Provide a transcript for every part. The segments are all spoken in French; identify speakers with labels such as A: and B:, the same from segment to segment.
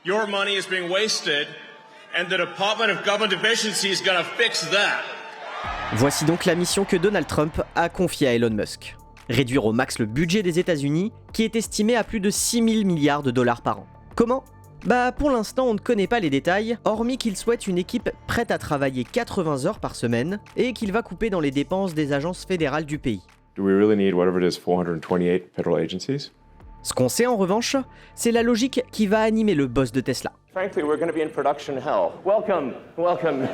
A: Your money is being wasted and the Department of Government Efficiency is going to fix that.
B: Voici donc la mission que Donald Trump a confiée à Elon Musk. Réduire au max le budget des États-Unis, qui est estimé à plus de 6 000 milliards de dollars par an. Comment ? Pour l'instant, on ne connaît pas les détails, hormis qu'il souhaite une équipe prête à travailler 80 heures par semaine et qu'il va couper dans les dépenses des agences fédérales du pays.
C: Do we really need whatever it is, 428 federal agencies?
B: Ce qu'on sait en revanche, c'est la logique qui va animer le boss de Tesla.
D: Frankly, we're going to be in production hell. Welcome. Welcome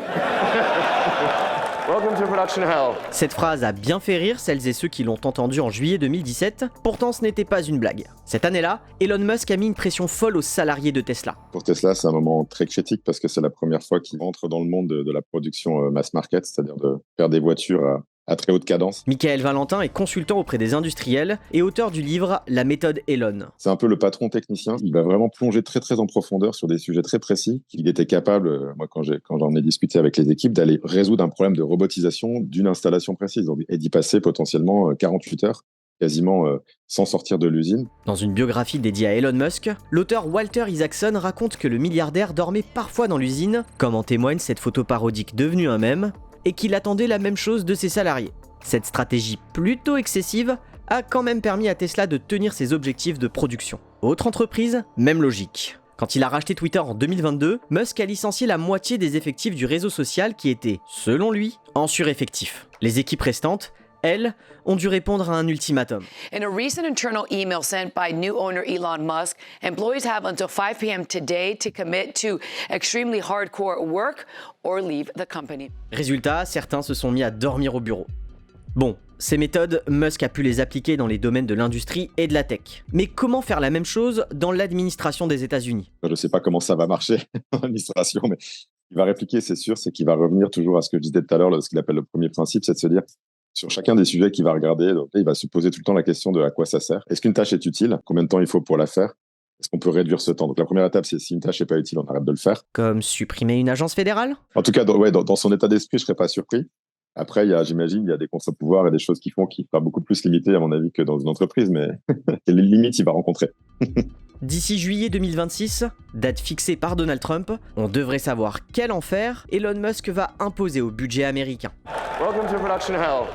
D: to production hell.
B: Cette phrase a bien fait rire celles et ceux qui l'ont entendue en juillet 2017, pourtant ce n'était pas une blague. Cette année-là, Elon Musk a mis une pression folle aux salariés de Tesla.
E: Pour Tesla, c'est un moment très critique parce que c'est la première fois qu'il entre dans le monde de la production mass market, c'est-à-dire de faire des voitures à très haute cadence.
B: Michael Valentin est consultant auprès des industriels et auteur du livre La méthode Elon.
E: C'est un peu le patron technicien. Il va vraiment plonger très très en profondeur sur des sujets très précis. Il était capable, moi quand j'en ai discuté avec les équipes, d'aller résoudre un problème de robotisation d'une installation précise et d'y passer potentiellement 48 heures, quasiment sans sortir de l'usine.
B: Dans une biographie dédiée à Elon Musk, l'auteur Walter Isaacson raconte que le milliardaire dormait parfois dans l'usine, comme en témoigne cette photo parodique devenue un mème, et qu'il attendait la même chose de ses salariés. Cette stratégie plutôt excessive a quand même permis à Tesla de tenir ses objectifs de production. Autre entreprise, même logique. Quand il a racheté Twitter en 2022, Musk a licencié la moitié des effectifs du réseau social qui étaient, selon lui, en sureffectif. Les équipes restantes, elles, ont dû répondre à un ultimatum.
F: In a recent internal email sent by new owner Elon Musk, employees have until 5 p.m. today to commit to extremely hardcore work or leave the company.
B: Résultat, certains se sont mis à dormir au bureau. Bon, ces méthodes, Musk a pu les appliquer dans les domaines de l'industrie et de la tech. Mais comment faire la même chose dans l'administration des États-Unis ?
E: Je ne sais pas comment ça va marcher dans l'administration, mais il va répliquer, c'est sûr, c'est qu'il va revenir toujours à ce que je disais tout à l'heure, ce qu'il appelle le premier principe, c'est de se dire sur chacun des sujets qu'il va regarder, donc là, il va se poser tout le temps la question de à quoi ça sert. Est-ce qu'une tâche est utile ? Combien de temps il faut pour la faire ? Est-ce qu'on peut réduire ce temps ? Donc la première étape, c'est si une tâche n'est pas utile, on arrête de le faire.
B: Comme supprimer une agence fédérale ?
E: En tout cas, dans son état d'esprit, je ne serais pas surpris. Après, j'imagine, il y a des contre-pouvoirs et des choses qui font qu'il sera beaucoup plus limité, à mon avis, que dans une entreprise, mais les limites, il va rencontrer.
B: D'ici juillet 2026, date fixée par Donald Trump, on devrait savoir quel enfer Elon Musk va imposer au budget américain.
D: Welcome to production hell.